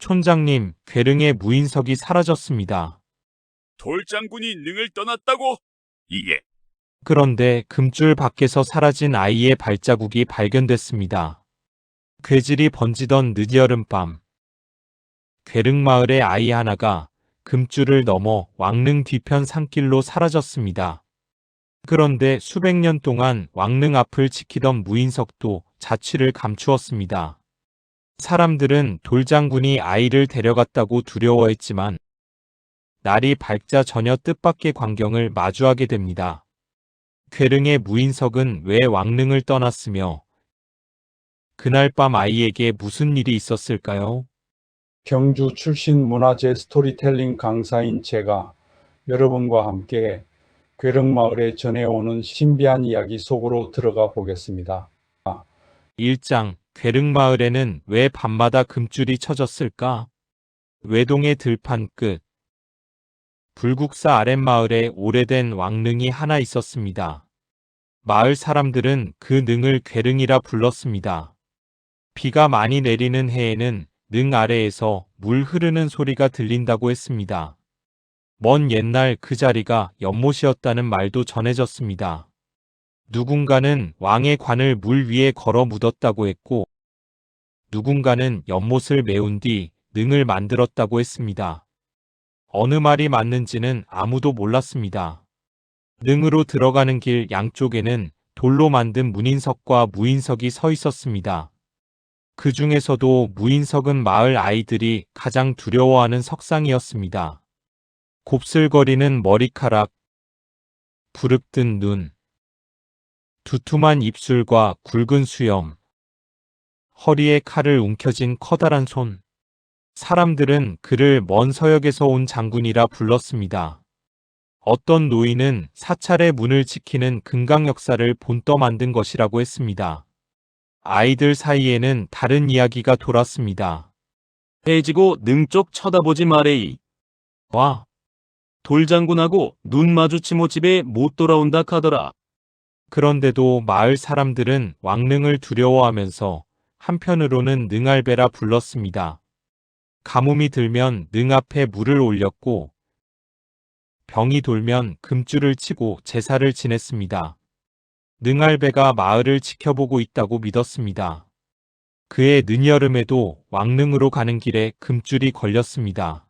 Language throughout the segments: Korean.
촌장님, 괴릉의 무인석이 사라졌습니다. 돌장군이 능을 떠났다고? 이게 그런데 금줄 밖에서 사라진 아이의 발자국이 발견됐습니다. 괴질이 번지던 늦여름밤, 괴릉마을의 아이 하나가 금줄을 넘어 왕릉 뒤편 산길로 사라졌습니다. 그런데 수백 년 동안 왕릉 앞을 지키던 무인석도 자취를 감추었습니다. 사람들은 돌장군이 아이를 데려갔다고 두려워했지만 날이 밝자 전혀 뜻밖의 광경을 마주하게 됩니다. 괴릉의 무인석은 왜 왕릉을 떠났으며 그날 밤 아이에게 무슨 일이 있었을까요? 경주 출신 문화재 스토리텔링 강사인 제가 여러분과 함께 괴릉마을에 전해오는 신비한 이야기 속으로 들어가 보겠습니다. 1장, 괴릉마을에는 왜 밤마다 금줄이 쳐졌을까? 외동의 들판 끝. 불국사 아랫마을에 오래된 왕릉이 하나 있었습니다. 마을 사람들은 그 능을 괴릉이라 불렀습니다. 비가 많이 내리는 해에는 능 아래에서 물 흐르는 소리가 들린다고 했습니다. 먼 옛날 그 자리가 연못이었다는 말도 전해졌습니다. 누군가는 왕의 관을 물 위에 걸어 묻었다고 했고, 누군가는 연못을 메운 뒤 능을 만들었다고 했습니다. 어느 말이 맞는지는 아무도 몰랐습니다. 능으로 들어가는 길 양쪽에는 돌로 만든 문인석과 무인석이 서 있었습니다. 그 중에서도 무인석은 마을 아이들이 가장 두려워하는 석상이었습니다. 곱슬거리는 머리카락, 부릅뜬 눈, 두툼한 입술과 굵은 수염, 허리에 칼을 움켜쥔 커다란 손. 사람들은 그를 먼 서역에서 온 장군이라 불렀습니다. 어떤 노인은 사찰의 문을 지키는 금강 역사를 본떠 만든 것이라고 했습니다. 아이들 사이에는 다른 이야기가 돌았습니다. 해지고 능 쪽 쳐다보지 마래이. 와, 돌장군하고 눈 마주치모 집에 못 돌아온다 카더라. 그런데도 마을 사람들은 왕릉을 두려워하면서 한편으로는 능알배라 불렀습니다. 가뭄이 들면 능 앞에 물을 올렸고 병이 돌면 금줄을 치고 제사를 지냈습니다. 능알배가 마을을 지켜보고 있다고 믿었습니다. 그해 늦여름에도 왕릉으로 가는 길에 금줄이 걸렸습니다.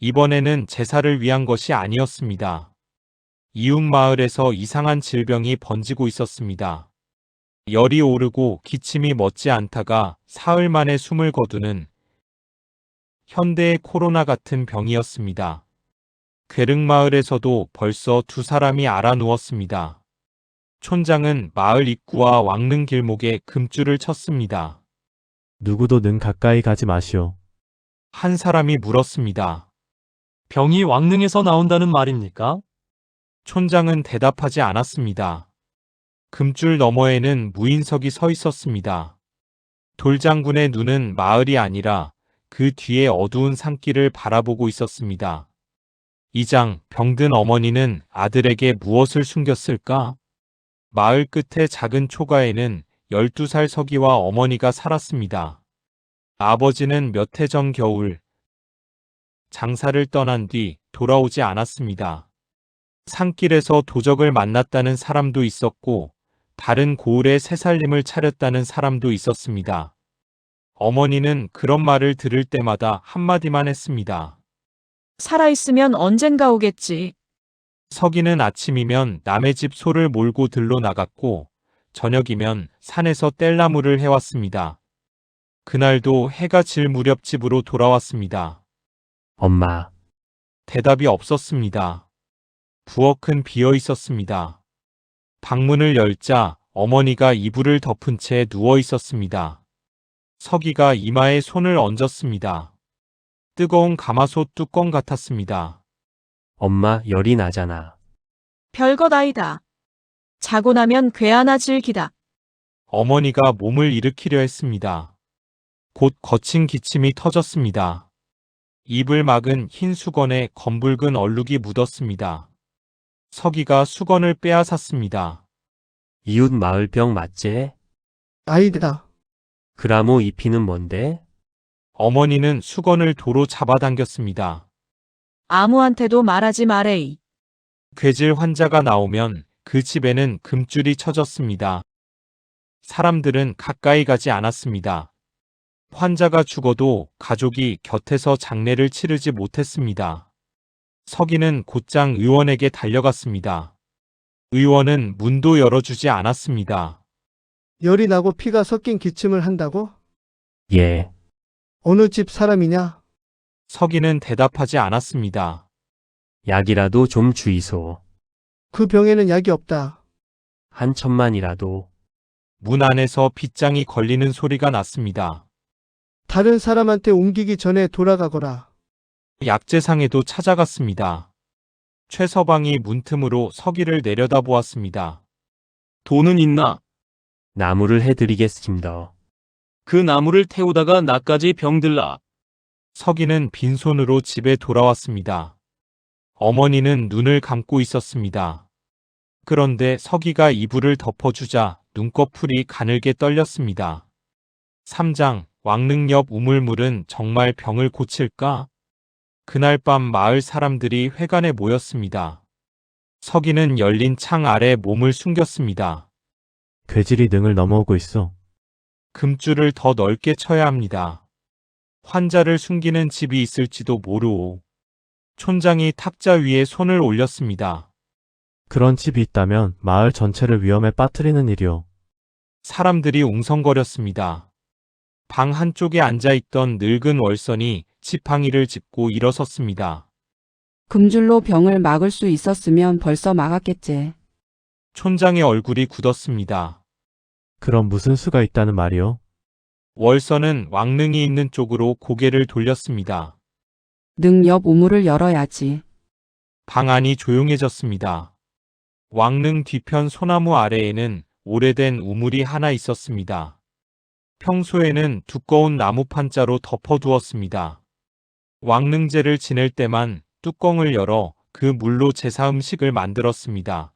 이번에는 제사를 위한 것이 아니었습니다. 이웃 마을에서 이상한 질병이 번지고 있었습니다. 열이 오르고 기침이 멎지 않다가 사흘 만에 숨을 거두는 현대의 코로나 같은 병이었습니다. 괴릉마을에서도 벌써 두 사람이 알아 누웠습니다. 촌장은 마을 입구와 왕릉 길목에 금줄을 쳤습니다. 누구도 능 가까이 가지 마시오. 한 사람이 물었습니다. 병이 왕릉에서 나온다는 말입니까? 촌장은 대답하지 않았습니다. 금줄 너머에는 무인석이 서 있었습니다. 돌장군의 눈은 마을이 아니라 그 뒤에 어두운 산길을 바라보고 있었습니다. 2장, 병든 어머니는 아들에게 무엇을 숨겼을까? 마을 끝의 작은 초가에는 12살 서기와 어머니가 살았습니다. 아버지는 몇 해 전 겨울 장사를 떠난 뒤 돌아오지 않았습니다. 산길에서 도적을 만났다는 사람도 있었고 다른 고을에 새살림을 차렸다는 사람도 있었습니다. 어머니는 그런 말을 들을 때마다 한마디만 했습니다. 살아있으면 언젠가 오겠지. 서기는 아침이면 남의 집 소를 몰고 들러 나갔고 저녁이면 산에서 뗄나무를 해왔습니다. 그날도 해가 질 무렵 집으로 돌아왔습니다. 엄마, 대답이 없었습니다. 부엌은 비어 있었습니다. 방문을 열자 어머니가 이불을 덮은 채 누워 있었습니다. 서기가 이마에 손을 얹었습니다. 뜨거운 가마솥 뚜껑 같았습니다. 엄마 열이 나잖아. 별것 아니다. 자고 나면 괴하나 즐기다. 어머니가 몸을 일으키려 했습니다. 곧 거친 기침이 터졌습니다. 입을 막은 흰 수건에 검붉은 얼룩이 묻었습니다. 서기가 수건을 빼앗았습니다. 이웃 마을병 맞제? 아이들아, 그라모 잎이는 뭔데? 어머니는 수건을 도로 잡아당겼습니다. 아무한테도 말하지 마레이. 괴질 환자가 나오면 그 집에는 금줄이 쳐졌습니다. 사람들은 가까이 가지 않았습니다. 환자가 죽어도 가족이 곁에서 장례를 치르지 못했습니다. 서기는 곧장 의원에게 달려갔습니다. 의원은 문도 열어주지 않았습니다. 열이 나고 피가 섞인 기침을 한다고? 예. 어느 집 사람이냐? 서기는 대답하지 않았습니다. 약이라도 좀 주이소. 그 병에는 약이 없다. 한 천만이라도. 문 안에서 빗장이 걸리는 소리가 났습니다. 다른 사람한테 옮기기 전에 돌아가거라. 약재상에도 찾아갔습니다. 최서방이 문틈으로 서기를 내려다보았습니다. 돈은 있나? 나무를 해드리겠습니다. 그 나무를 태우다가 나까지 병들라. 서기는 빈손으로 집에 돌아왔습니다. 어머니는 눈을 감고 있었습니다. 그런데 서기가 이불을 덮어주자 눈꺼풀이 가늘게 떨렸습니다. 3장 왕릉 옆 우물물은 정말 병을 고칠까? 그날 밤 마을 사람들이 회관에 모였습니다. 서기는 열린 창 아래 몸을 숨겼습니다. 괴질이 능을 넘어오고 있어. 금줄을 더 넓게 쳐야 합니다. 환자를 숨기는 집이 있을지도 모르오. 촌장이 탁자 위에 손을 올렸습니다. 그런 집이 있다면 마을 전체를 위험에 빠뜨리는 일이오. 사람들이 웅성거렸습니다. 방 한쪽에 앉아있던 늙은 월선이 지팡이를 짚고 일어섰습니다. 금줄로 병을 막을 수 있었으면 벌써 막았겠지. 촌장의 얼굴이 굳었습니다. 그럼 무슨 수가 있다는 말이오? 월선은 왕릉이 있는 쪽으로 고개를 돌렸습니다. 능 옆 우물을 열어야지. 방 안이 조용해졌습니다. 왕릉 뒤편 소나무 아래에는 오래된 우물이 하나 있었습니다. 평소에는 두꺼운 나무판자로 덮어두었습니다. 왕릉제를 지낼 때만 뚜껑을 열어 그 물로 제사 음식을 만들었습니다.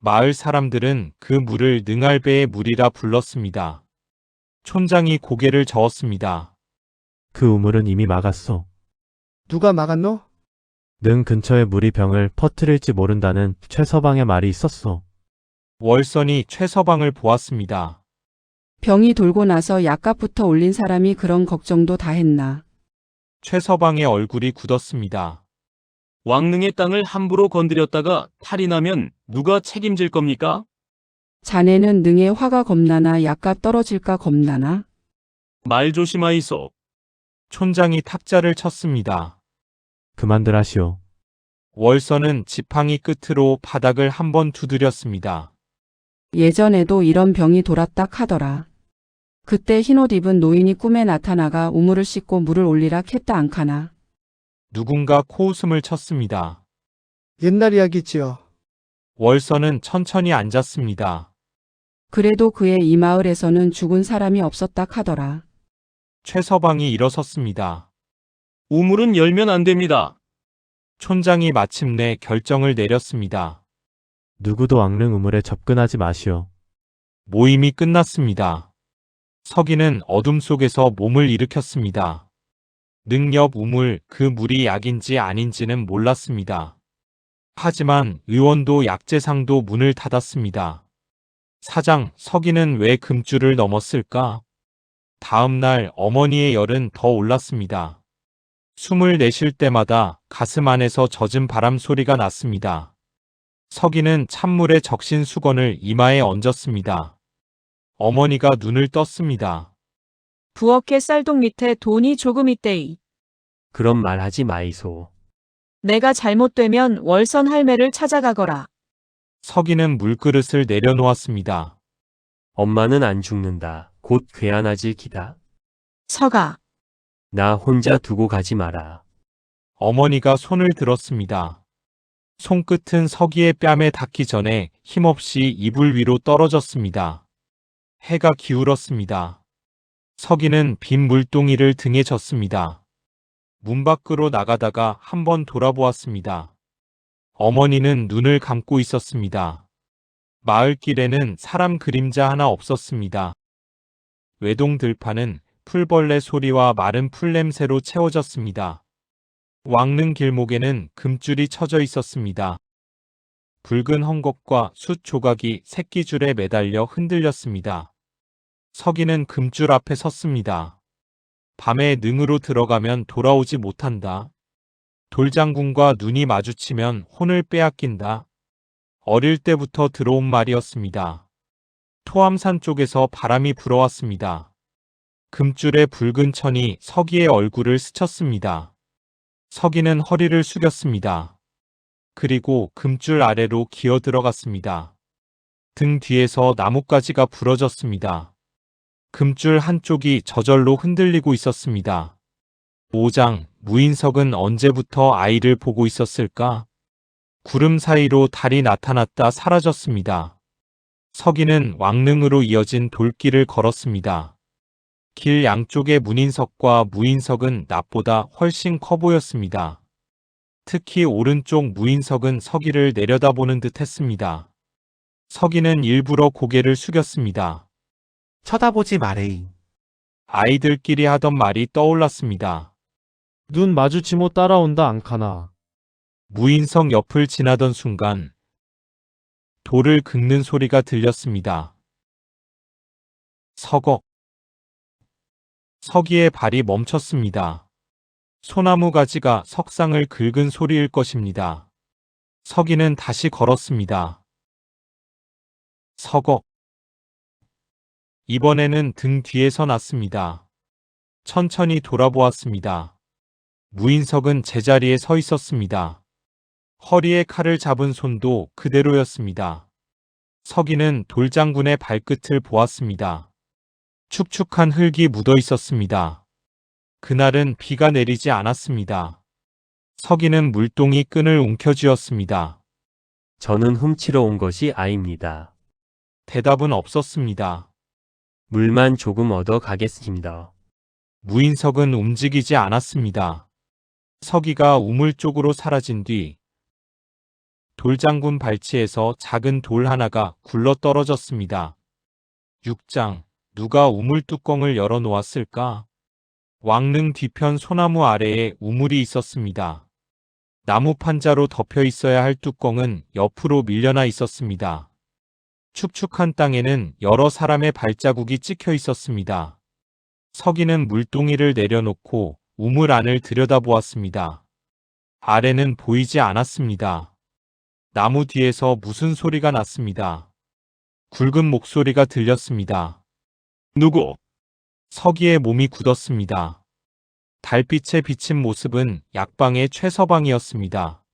마을 사람들은 그 물을 능알배의 물이라 불렀습니다. 촌장이 고개를 저었습니다. 그 우물은 이미 막았어. 누가 막았노? 능 근처에 물이 병을 퍼뜨릴지 모른다는 최서방의 말이 있었어. 월선이 최서방을 보았습니다. 병이 돌고 나서 약값부터 올린 사람이 그런 걱정도 다 했나. 최서방의 얼굴이 굳었습니다. 왕릉의 땅을 함부로 건드렸다가 탈이 나면 누가 책임질 겁니까? 자네는 능의 화가 겁나나 약값 떨어질까 겁나나? 말 조심하이소. 촌장이 탁자를 쳤습니다. 그만들 하시오. 월선은 지팡이 끝으로 바닥을 한번 두드렸습니다. 예전에도 이런 병이 돌았다 하더라. 그때 흰옷 입은 노인이 꿈에 나타나가 우물을 씻고 물을 올리라 했다 안카나. 누군가 코웃음을 쳤습니다. 옛날 이야기지요. 월선은 천천히 앉았습니다. 그래도 그의 이 마을에서는 죽은 사람이 없었다 하더라. 최서방이 일어섰습니다. 우물은 열면 안 됩니다. 촌장이 마침내 결정을 내렸습니다. 누구도 왕릉 우물에 접근하지 마시오. 모임이 끝났습니다. 서기는 어둠 속에서 몸을 일으켰습니다. 능 옆 우물 그 물이 약인지 아닌지는 몰랐습니다. 하지만 의원도 약재상도 문을 닫았습니다. 사장, 서기는 왜 금줄을 넘었을까? 다음 날 어머니의 열은 더 올랐습니다. 숨을 내쉴 때마다 가슴 안에서 젖은 바람 소리가 났습니다. 서기는 찬물에 적신 수건을 이마에 얹었습니다. 어머니가 눈을 떴습니다. 부엌의 쌀독 밑에 돈이 조금 있대이. 그런 말 하지 마이소. 내가 잘못되면 월선 할매를 찾아가거라. 서기는 물그릇을 내려놓았습니다. 엄마는 안 죽는다. 곧 괴안아질 기다. 서가. 나 혼자 두고 가지 마라. 어머니가 손을 들었습니다. 손끝은 서기의 뺨에 닿기 전에 힘없이 이불 위로 떨어졌습니다. 해가 기울었습니다. 서기는 빈 물동이를 등에 졌습니다. 문 밖으로 나가다가 한번 돌아보았습니다. 어머니는 눈을 감고 있었습니다. 마을길에는 사람 그림자 하나 없었습니다. 외동 들판은 풀벌레 소리와 마른 풀 냄새로 채워졌습니다. 왕릉 길목에는 금줄이 쳐져 있었습니다. 붉은 헝겊과 숯 조각이 새끼줄에 매달려 흔들렸습니다. 서기는 금줄 앞에 섰습니다. 밤에 능으로 들어가면 돌아오지 못한다. 돌장군과 눈이 마주치면 혼을 빼앗긴다. 어릴 때부터 들어온 말이었습니다. 토암산 쪽에서 바람이 불어왔습니다. 금줄의 붉은 천이 서기의 얼굴을 스쳤습니다. 서기는 허리를 숙였습니다. 그리고 금줄 아래로 기어 들어갔습니다. 등 뒤에서 나뭇가지가 부러졌습니다. 금줄 한쪽이 저절로 흔들리고 있었습니다. 5장, 무인석은 언제부터 아이를 보고 있었을까? 구름 사이로 달이 나타났다 사라졌습니다. 서기는 왕릉으로 이어진 돌길을 걸었습니다. 길 양쪽의 문인석과 무인석은 낮보다 훨씬 커 보였습니다. 특히 오른쪽 무인석은 서기를 내려다보는 듯 했습니다. 서기는 일부러 고개를 숙였습니다. 쳐다보지 마레이. 아이들끼리 하던 말이 떠올랐습니다. 눈 마주치모 따라온다 앙카나. 무인석 옆을 지나던 순간 돌을 긁는 소리가 들렸습니다. 서걱. 서기의 발이 멈췄습니다. 소나무 가지가 석상을 긁은 소리일 것입니다. 서기는 다시 걸었습니다. 서걱. 이번에는 등 뒤에서 났습니다. 천천히 돌아보았습니다. 무인석은 제자리에 서 있었습니다. 허리에 칼을 잡은 손도 그대로였습니다. 서기는 돌장군의 발끝을 보았습니다. 축축한 흙이 묻어 있었습니다. 그날은 비가 내리지 않았습니다. 서기는 물동이 끈을 움켜쥐었습니다. 저는 훔치러 온 것이 아닙니다. 대답은 없었습니다. 물만 조금 얻어 가겠습니다. 무인석은 움직이지 않았습니다. 서기가 우물 쪽으로 사라진 뒤 돌장군 발치에서 작은 돌 하나가 굴러 떨어졌습니다. 6장, 누가 우물 뚜껑을 열어 놓았을까? 왕릉 뒤편 소나무 아래에 우물이 있었습니다. 나무 판자로 덮여 있어야 할 뚜껑은 옆으로 밀려나 있었습니다. 축축한 땅에는 여러 사람의 발자국이 찍혀 있었습니다. 서기는 물동이를 내려놓고 우물 안을 들여다보았습니다. 아래는 보이지 않았습니다. 나무 뒤에서 무슨 소리가 났습니다. 굵은 목소리가 들렸습니다. 누구? 서기의 몸이 굳었습니다. 달빛에 비친 모습은 약방의 최서방이었습니다.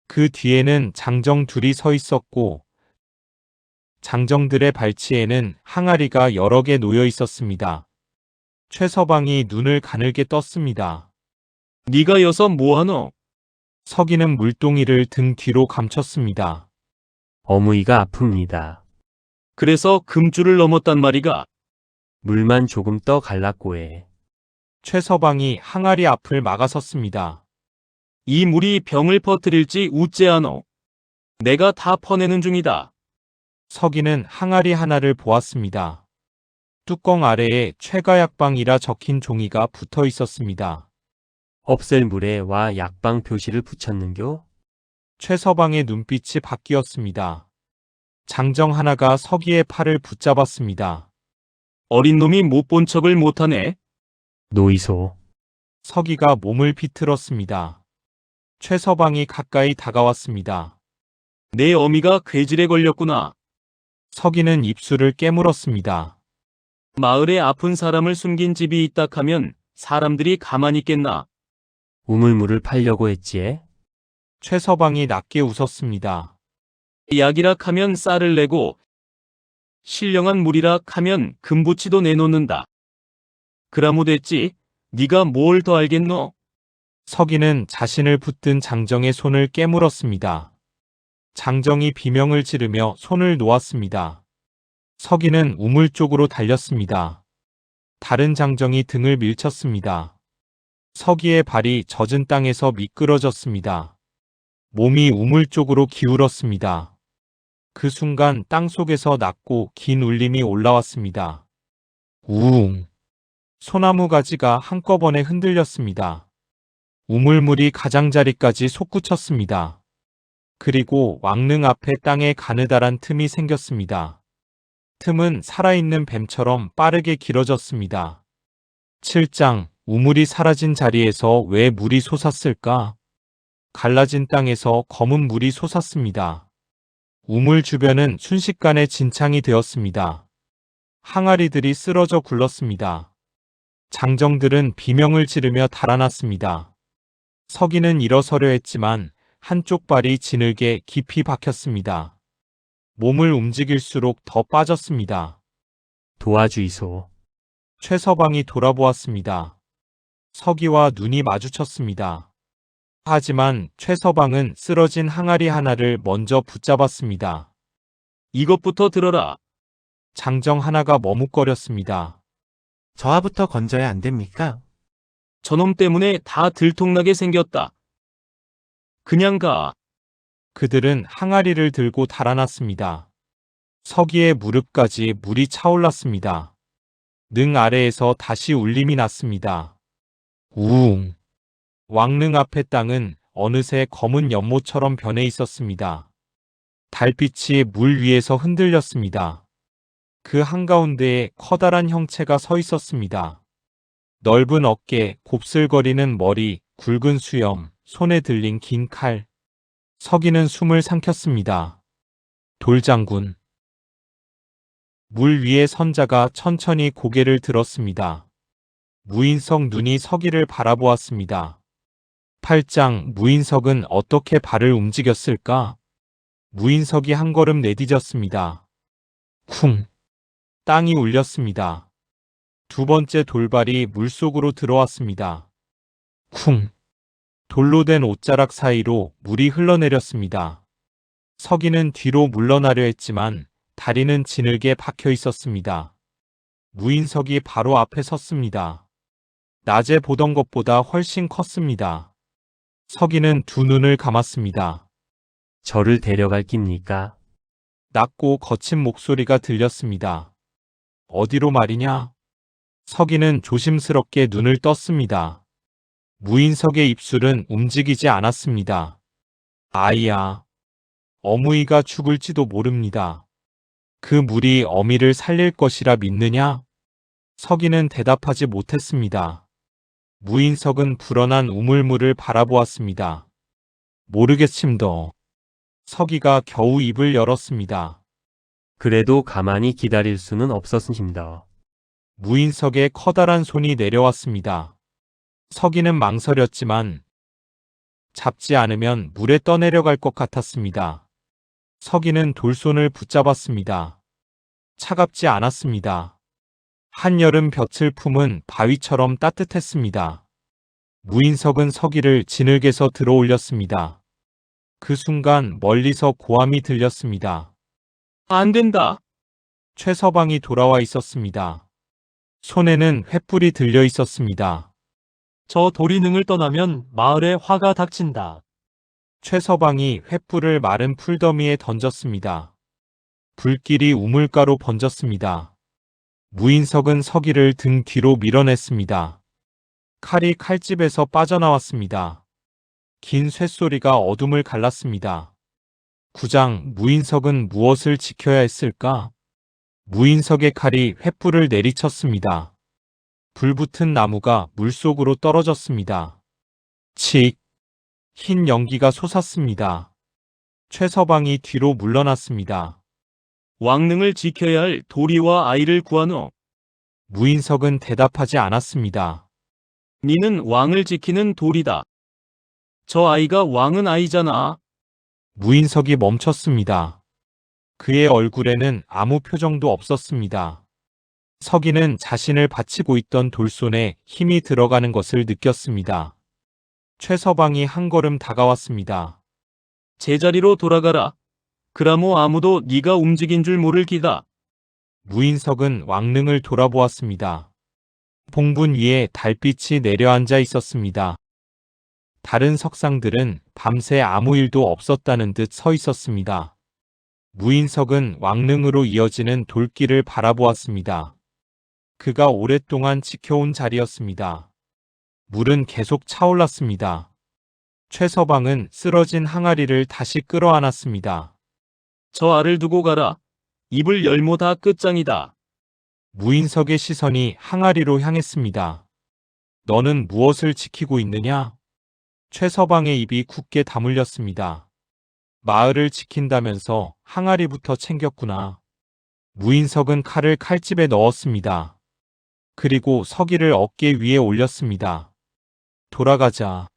그 뒤에는 장정 둘이 서 있었고 장정들의 발치에는 항아리가 여러 개 놓여 있었습니다. 최서방이 눈을 가늘게 떴습니다. 네가 여서 뭐하노? 서기는 물동이를 등 뒤로 감췄습니다. 어무이가 아픕니다. 그래서 금줄을 넘었단 말이가. 물만 조금 떠 갈랐고에. 최서방이 항아리 앞을 막아섰습니다. 이 물이 병을 퍼뜨릴지 우째하노. 내가 다 퍼내는 중이다. 서기는 항아리 하나를 보았습니다. 뚜껑 아래에 최가약방이라 적힌 종이가 붙어 있었습니다. 없앨 물에 와 약방 표시를 붙였는겨? 최서방의 눈빛이 바뀌었습니다. 장정 하나가 서기의 팔을 붙잡았습니다. 어린 놈이 못 본 척을 못하네. 노이소. 서기가 몸을 비틀었습니다. 최서방이 가까이 다가왔습니다. 내 어미가 괴질에 걸렸구나. 서기는 입술을 깨물었습니다. 마을에 아픈 사람을 숨긴 집이 있다 하면 사람들이 가만히 있겠나. 우물물을 팔려고 했지에? 최서방이 낮게 웃었습니다. 약이라 하면 쌀을 내고 신령한 물이라 하면 금부치도 내놓는다. 그라모 됐지? 네가 뭘 더 알겠노? 서기는 자신을 붙든 장정의 손을 깨물었습니다. 장정이 비명을 지르며 손을 놓았습니다. 서기는 우물 쪽으로 달렸습니다. 다른 장정이 등을 밀쳤습니다. 서기의 발이 젖은 땅에서 미끄러졌습니다. 몸이 우물 쪽으로 기울었습니다. 그 순간 땅 속에서 낮고 긴 울림이 올라왔습니다. 우웅. 소나무 가지가 한꺼번에 흔들렸습니다. 우물물이 가장자리까지 솟구쳤습니다. 그리고 왕릉 앞에 땅에 가느다란 틈이 생겼습니다. 틈은 살아있는 뱀처럼 빠르게 길어졌습니다. 7장, 우물이 사라진 자리에서 왜 물이 솟았을까? 갈라진 땅에서 검은 물이 솟았습니다. 우물 주변은 순식간에 진창이 되었습니다. 항아리들이 쓰러져 굴렀습니다. 장정들은 비명을 지르며 달아났습니다. 서기는 일어서려 했지만 한쪽 발이 지늘게 깊이 박혔습니다. 몸을 움직일수록 더 빠졌습니다. 도와주이소. 최서방이 돌아보았습니다. 서기와 눈이 마주쳤습니다. 하지만 최서방은 쓰러진 항아리 하나를 먼저 붙잡았습니다. 이것부터 들어라. 장정 하나가 머뭇거렸습니다. 저하부터 건져야 안 됩니까? 저놈 때문에 다 들통나게 생겼다. 그냥 가. 그들은 항아리를 들고 달아났습니다. 서기의 무릎까지 물이 차올랐습니다. 능 아래에서 다시 울림이 났습니다. 우웅. 왕릉 앞의 땅은 어느새 검은 연못처럼 변해 있었습니다. 달빛이 물 위에서 흔들렸습니다. 그 한가운데에 커다란 형체가 서 있었습니다. 넓은 어깨, 곱슬거리는 머리, 굵은 수염, 손에 들린 긴 칼. 서기는 숨을 삼켰습니다. 돌장군. 물 위에 선자가 천천히 고개를 들었습니다. 무인석 눈이 서기를 바라보았습니다. 8장, 무인석은 어떻게 발을 움직였을까? 무인석이 한 걸음 내디뎠습니다. 쿵. 땅이 울렸습니다. 두 번째 돌발이 물속으로 들어왔습니다. 쿵. 돌로 된 옷자락 사이로 물이 흘러내렸습니다. 서기는 뒤로 물러나려 했지만 다리는 지늘게 박혀 있었습니다. 무인석이 바로 앞에 섰습니다. 낮에 보던 것보다 훨씬 컸습니다. 서기는 두 눈을 감았습니다. 저를 데려갈 깁니까? 낮고 거친 목소리가 들렸습니다. 어디로 말이냐? 서기는 조심스럽게 눈을 떴습니다. 무인석의 입술은 움직이지 않았습니다. 아이야. 어무이가 죽을지도 모릅니다. 그 물이 어미를 살릴 것이라 믿느냐? 서기는 대답하지 못했습니다. 무인석은 불어난 우물물을 바라보았습니다. 모르겠심더. 서기가 겨우 입을 열었습니다. 그래도 가만히 기다릴 수는 없었습니다. 무인석의 커다란 손이 내려왔습니다. 서기는 망설였지만 잡지 않으면 물에 떠내려갈 것 같았습니다. 서기는 돌손을 붙잡았습니다. 차갑지 않았습니다. 한여름 볕을 품은 바위처럼 따뜻했습니다. 무인석은 서기를 지늘개서 들어올렸습니다. 그 순간 멀리서 고함이 들렸습니다. 안 된다. 최서방이 돌아와 있었습니다. 손에는 횃불이 들려 있었습니다. 저 돌이 능을 떠나면 마을에 화가 닥친다. 최서방이 횃불을 마른 풀더미에 던졌습니다. 불길이 우물가로 번졌습니다. 무인석은 서기를 등 뒤로 밀어냈습니다. 칼이 칼집에서 빠져나왔습니다. 긴 쇳소리가 어둠을 갈랐습니다. 9장, 무인석은 무엇을 지켜야 했을까? 무인석의 칼이 횃불을 내리쳤습니다. 불붙은 나무가 물속으로 떨어졌습니다. 칙! 흰 연기가 솟았습니다. 최서방이 뒤로 물러났습니다. 왕릉을 지켜야 할 도리와 아이를 구하노. 무인석은 대답하지 않았습니다. 니는 왕을 지키는 도리다. 저 아이가 왕은 아이잖아. 무인석이 멈췄습니다. 그의 얼굴에는 아무 표정도 없었습니다. 서기는 자신을 받치고 있던 돌손에 힘이 들어가는 것을 느꼈습니다. 최서방이 한 걸음 다가왔습니다. 제자리로 돌아가라. 그라모 아무도 네가 움직인 줄 모를 기다. 무인석은 왕릉을 돌아보았습니다. 봉분 위에 달빛이 내려앉아 있었습니다. 다른 석상들은 밤새 아무 일도 없었다는 듯 서 있었습니다. 무인석은 왕릉으로 이어지는 돌길을 바라보았습니다. 그가 오랫동안 지켜온 자리였습니다. 물은 계속 차올랐습니다. 최서방은 쓰러진 항아리를 다시 끌어안았습니다. 저 알을 두고 가라. 입을 열모 다 끝장이다. 무인석의 시선이 항아리로 향했습니다. 너는 무엇을 지키고 있느냐? 최서방의 입이 굳게 다물렸습니다. 마을을 지킨다면서 항아리부터 챙겼구나. 무인석은 칼을 칼집에 넣었습니다. 그리고 서기를 어깨 위에 올렸습니다. 돌아가자.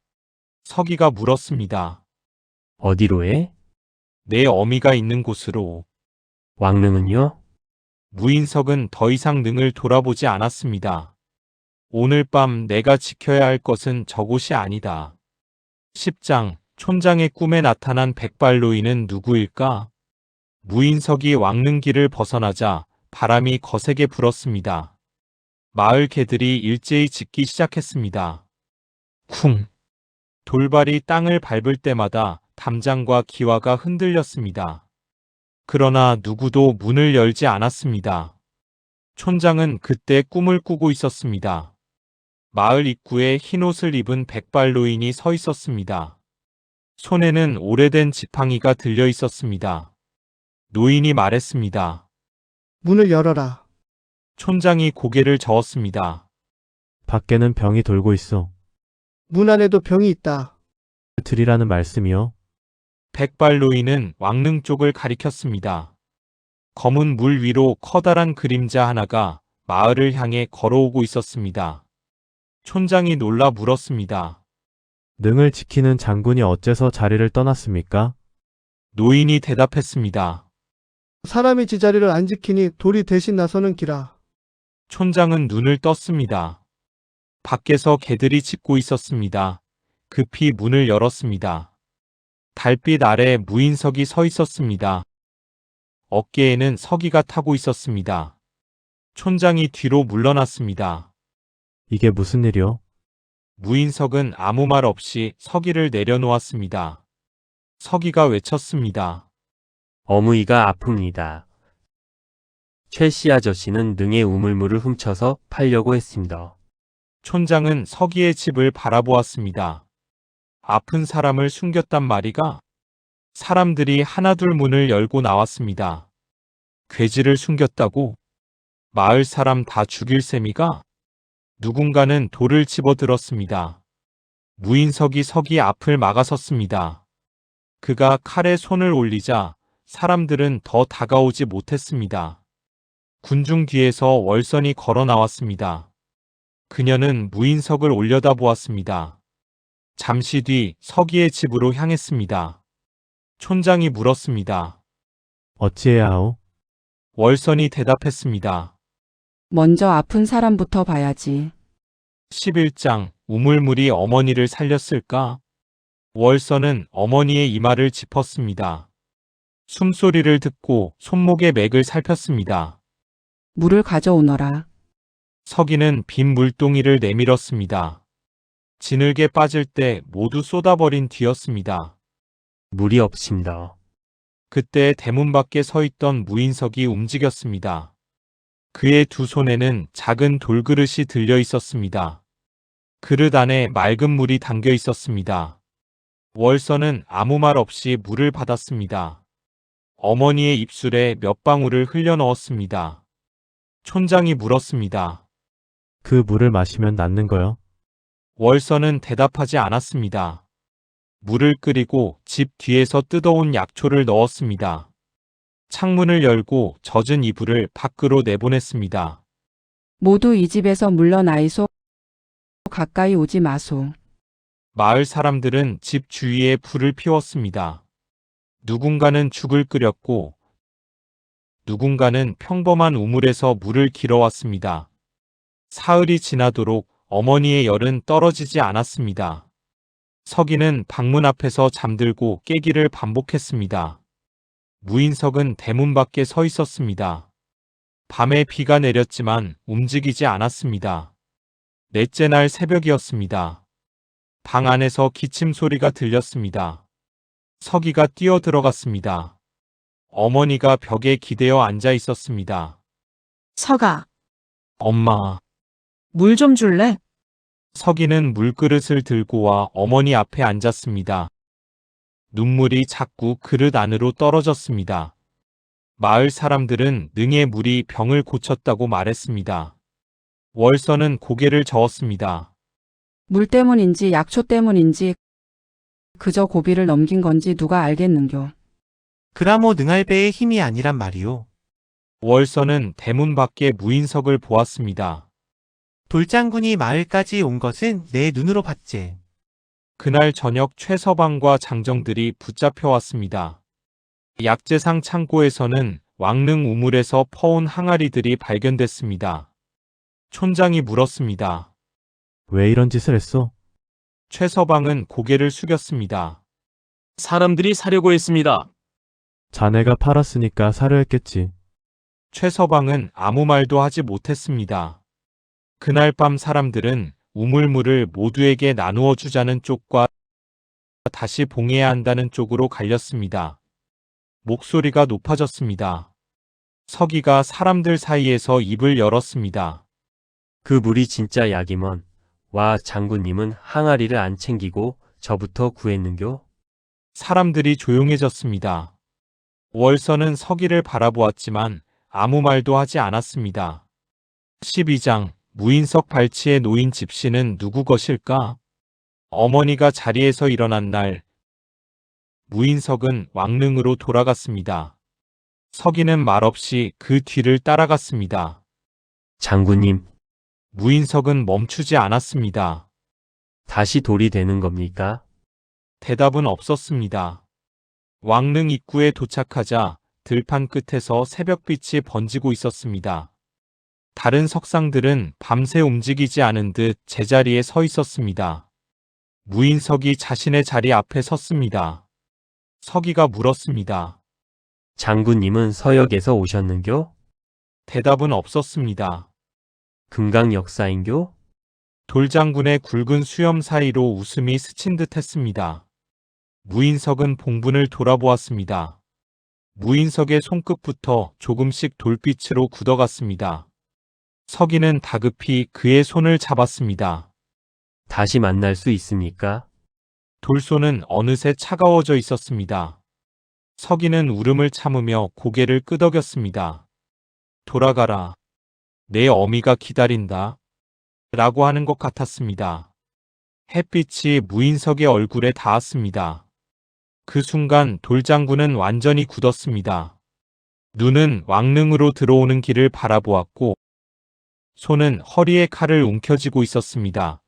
서기가 물었습니다. 어디로 해? 내 어미가 있는 곳으로. 왕릉은요? 무인석은 더 이상 능을 돌아보지 않았습니다. 오늘 밤 내가 지켜야 할 것은 저곳이 아니다. 10장 촌장의 꿈에 나타난 백발노인은 누구일까? 무인석이 왕릉길을 벗어나자 바람이 거세게 불었습니다. 마을 개들이 일제히 짖기 시작했습니다. 쿵! 돌발이 땅을 밟을 때마다 담장과 기와가 흔들렸습니다. 그러나 누구도 문을 열지 않았습니다. 촌장은 그때 꿈을 꾸고 있었습니다. 마을 입구에 흰옷을 입은 백발노인이 서 있었습니다. 손에는 오래된 지팡이가 들려 있었습니다. 노인이 말했습니다. 문을 열어라. 촌장이 고개를 저었습니다. 밖에는 병이 돌고 있어. 문 안에도 병이 있다. 드리라는 말씀이요. 백발노인은 왕릉 쪽을 가리켰습니다. 검은 물 위로 커다란 그림자 하나가 마을을 향해 걸어오고 있었습니다. 촌장이 놀라 물었습니다. 능을 지키는 장군이 어째서 자리를 떠났습니까? 노인이 대답했습니다. 사람이 지자리를 안 지키니 돌이 대신 나서는 기라. 촌장은 눈을 떴습니다. 밖에서 개들이 짖고 있었습니다. 급히 문을 열었습니다. 달빛 아래 무인석이 서 있었습니다. 어깨에는 서기가 타고 있었습니다. 촌장이 뒤로 물러났습니다. 이게 무슨 일이요? 무인석은 아무 말 없이 서기를 내려놓았습니다. 서기가 외쳤습니다. 어무이가 아픕니다. 최씨 아저씨는 능의 우물물을 훔쳐서 팔려고 했습니다. 촌장은 서기의 집을 바라보았습니다. 아픈 사람을 숨겼단 말이가? 사람들이 하나둘 문을 열고 나왔습니다. 괴지를 숨겼다고? 마을 사람 다 죽일 셈이가? 누군가는 돌을 집어들었습니다. 무인석이 서기 앞을 막아섰습니다. 그가 칼에 손을 올리자 사람들은 더 다가오지 못했습니다. 군중 뒤에서 월선이 걸어 나왔습니다. 그녀는 무인석을 올려다보았습니다. 잠시 뒤 서기의 집으로 향했습니다. 촌장이 물었습니다. 어찌해야 하오? 월선이 대답했습니다. 먼저 아픈 사람부터 봐야지. 11장 우물물이 어머니를 살렸을까? 월선은 어머니의 이마를 짚었습니다. 숨소리를 듣고 손목의 맥을 살폈습니다. 물을 가져오너라. 서기는 빈 물동이를 내밀었습니다. 진흙에 빠질 때 모두 쏟아버린 뒤였습니다. 물이 없습니다. 그때 대문 밖에 서 있던 무인석이 움직였습니다. 그의 두 손에는 작은 돌그릇이 들려 있었습니다. 그릇 안에 맑은 물이 담겨 있었습니다. 월선은 아무 말 없이 물을 받았습니다. 어머니의 입술에 몇 방울을 흘려 넣었습니다. 촌장이 물었습니다. 그 물을 마시면 낫는 거요? 월선은 대답하지 않았습니다. 물을 끓이고 집 뒤에서 뜯어온 약초를 넣었습니다. 창문을 열고 젖은 이불을 밖으로 내보냈습니다. 모두 이 집에서 물러나이소. 가까이 오지 마소. 마을 사람들은 집 주위에 불을 피웠습니다. 누군가는 죽을 끓였고 누군가는 평범한 우물에서 물을 길어왔습니다. 사흘이 지나도록 어머니의 열은 떨어지지 않았습니다. 서기는 방문 앞에서 잠들고 깨기를 반복했습니다. 무인석은 대문 밖에 서 있었습니다. 밤에 비가 내렸지만 움직이지 않았습니다. 넷째 날 새벽이었습니다. 방 안에서 기침 소리가 들렸습니다. 서기가 뛰어 들어갔습니다. 어머니가 벽에 기대어 앉아 있었습니다. 서가. 엄마. 물 좀 줄래? 서기는 물그릇을 들고 와 어머니 앞에 앉았습니다. 눈물이 자꾸 그릇 안으로 떨어졌습니다. 마을 사람들은 능의 물이 병을 고쳤다고 말했습니다. 월서는 고개를 저었습니다. 물 때문인지 약초 때문인지 그저 고비를 넘긴 건지 누가 알겠는겨. 그라모 능할배의 힘이 아니란 말이오. 월서는 대문 밖에 무인석을 보았습니다. 돌장군이 마을까지 온 것은 내 눈으로 봤지. 그날 저녁 최서방과 장정들이 붙잡혀 왔습니다. 약재상 창고에서는 왕릉 우물에서 퍼온 항아리들이 발견됐습니다. 촌장이 물었습니다. 왜 이런 짓을 했어? 최서방은 고개를 숙였습니다. 사람들이 사려고 했습니다. 자네가 팔았으니까 사려 했겠지. 최서방은 아무 말도 하지 못했습니다. 그날 밤 사람들은 우물물을 모두에게 나누어 주자는 쪽과 다시 봉해야 한다는 쪽으로 갈렸습니다. 목소리가 높아졌습니다. 서기가 사람들 사이에서 입을 열었습니다. 그 물이 진짜 약이먼. 와 장군님은 항아리를 안 챙기고 저부터 구했는겨? 사람들이 조용해졌습니다. 월서는 서기를 바라보았지만 아무 말도 하지 않았습니다. 12장 무인석 발치에 놓인 집시는 누구 것일까? 어머니가 자리에서 일어난 날 무인석은 왕릉으로 돌아갔습니다. 서기는 말없이 그 뒤를 따라갔습니다. 장군님, 무인석은 멈추지 않았습니다. 다시 돌이 되는 겁니까? 대답은 없었습니다. 왕릉 입구에 도착하자 들판 끝에서 새벽빛이 번지고 있었습니다. 다른 석상들은 밤새 움직이지 않은 듯 제자리에 서 있었습니다. 무인석이 자신의 자리 앞에 섰습니다. 서기가 물었습니다. 장군님은 서역에서 오셨는겨? 대답은 없었습니다. 금강 역사인겨? 돌장군의 굵은 수염 사이로 웃음이 스친 듯 했습니다. 무인석은 봉분을 돌아보았습니다. 무인석의 손끝부터 조금씩 돌빛으로 굳어갔습니다. 서기는 다급히 그의 손을 잡았습니다. 다시 만날 수 있습니까? 돌손은 어느새 차가워져 있었습니다. 서기는 울음을 참으며 고개를 끄덕였습니다. 돌아가라. 내 어미가 기다린다. 라고 하는 것 같았습니다. 햇빛이 무인석의 얼굴에 닿았습니다. 그 순간 돌장군은 완전히 굳었습니다. 눈은 왕릉으로 들어오는 길을 바라보았고 손은 허리에 칼을 움켜쥐고 있었습니다.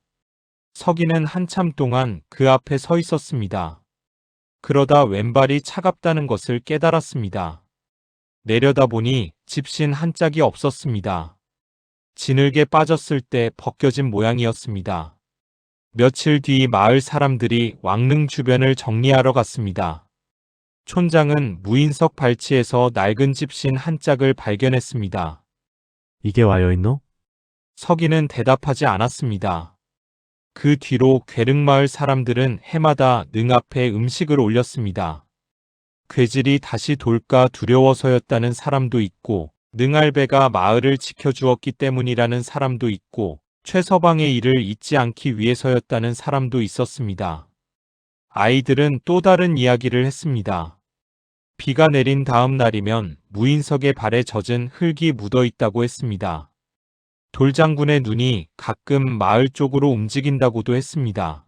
서기는 한참 동안 그 앞에 서 있었습니다. 그러다 왼발이 차갑다는 것을 깨달았습니다. 내려다보니 집신 한 짝이 없었습니다. 진흙에 빠졌을 때 벗겨진 모양이었습니다. 며칠 뒤 마을 사람들이 왕릉 주변을 정리하러 갔습니다. 촌장은 무인석 발치에서 낡은 집신 한 짝을 발견했습니다. 이게 와여있노? 서기는 대답하지 않았습니다. 그 뒤로 괴릉마을 사람들은 해마다 능 앞에 음식을 올렸습니다. 괴질이 다시 돌까 두려워서였다는 사람도 있고 능알배가 마을을 지켜주었기 때문이라는 사람도 있고 최서방의 일을 잊지 않기 위해서였다는 사람도 있었습니다. 아이들은 또 다른 이야기를 했습니다. 비가 내린 다음 날이면 무인석의 발에 젖은 흙이 묻어 있다고 했습니다. 돌장군의 눈이 가끔 마을 쪽으로 움직인다고도 했습니다.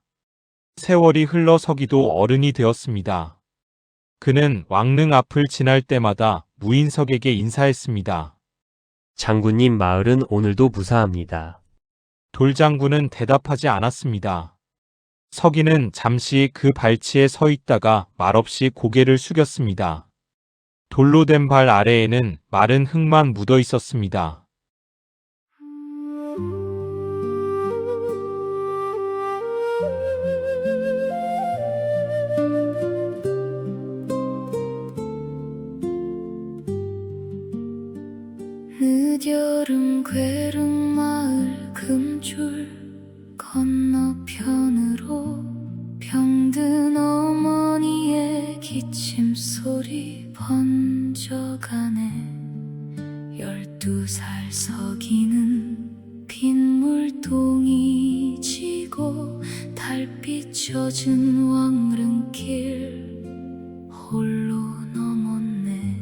세월이 흘러 서기도 어른이 되었습니다. 그는 왕릉 앞을 지날 때마다 무인석에게 인사했습니다. 장군님 마을은 오늘도 무사합니다. 돌장군은 대답하지 않았습니다. 서기는 잠시 그 발치에 서 있다가 말없이 고개를 숙였습니다. 돌로 된 발 아래에는 마른 흙만 묻어 있었습니다. 늦여름 괴릉마을 금줄 건너편으로 병든 어머니의 기침소리 번져가네. 12살 젖은 왕릉길 홀로 넘었네.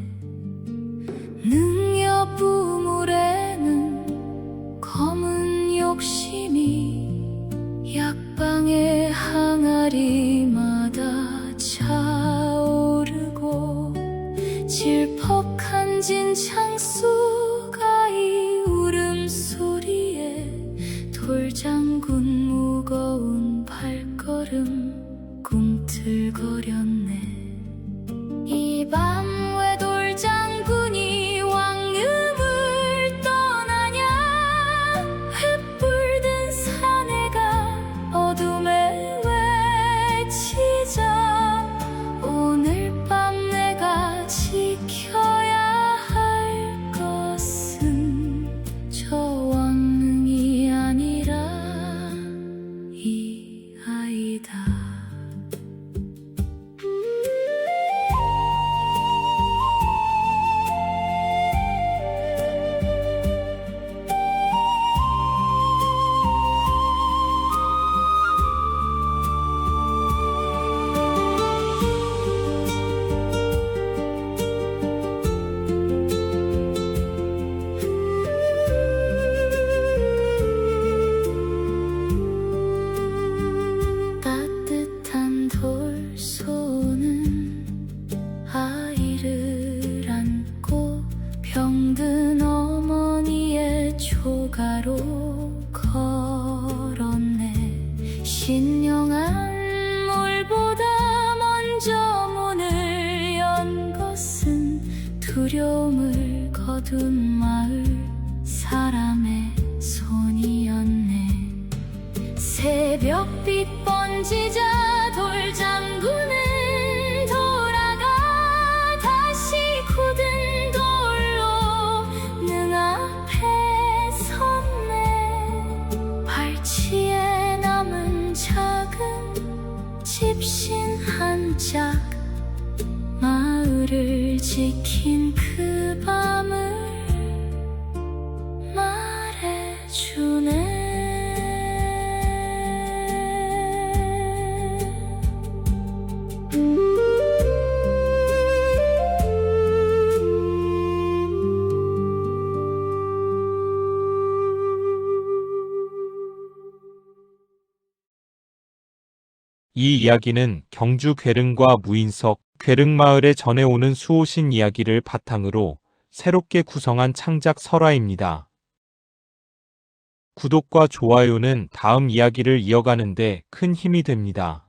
능여 부물에는 검은 욕심이 약방의 항아리마다 차오르고 질퍽한 진창수가 이 울음소리에 돌장군 무거운 발걸음 꿈틀거렸네. 이 밤 왜 돌장군이 왕음을 떠나냐. 횃불 든 사내가 어둠에 외치자. 오늘 밤 내가 지켜야 할 것은 저 왕릉이 아니라 이 아이다. 따뜻한 돌소는 아이를 안고 병든 어머니의 조가로 걸었네. 신령한 물보다 먼저 문을 연 것은 두려움을 거둔 마을 사람의 손이었네. 새벽빛 번지자 돌장군은 돌아가 다시 굳은 돌로 능 앞에 섰네. 발치에 남은 작은 집신 한 짝 마을을 지킨 그 밤을 말해주네. 이 이야기는 경주 괴릉과 무인석, 괴릉마을에 전해오는 수호신 이야기를 바탕으로 새롭게 구성한 창작 설화입니다. 구독과 좋아요는 다음 이야기를 이어가는 데 큰 힘이 됩니다.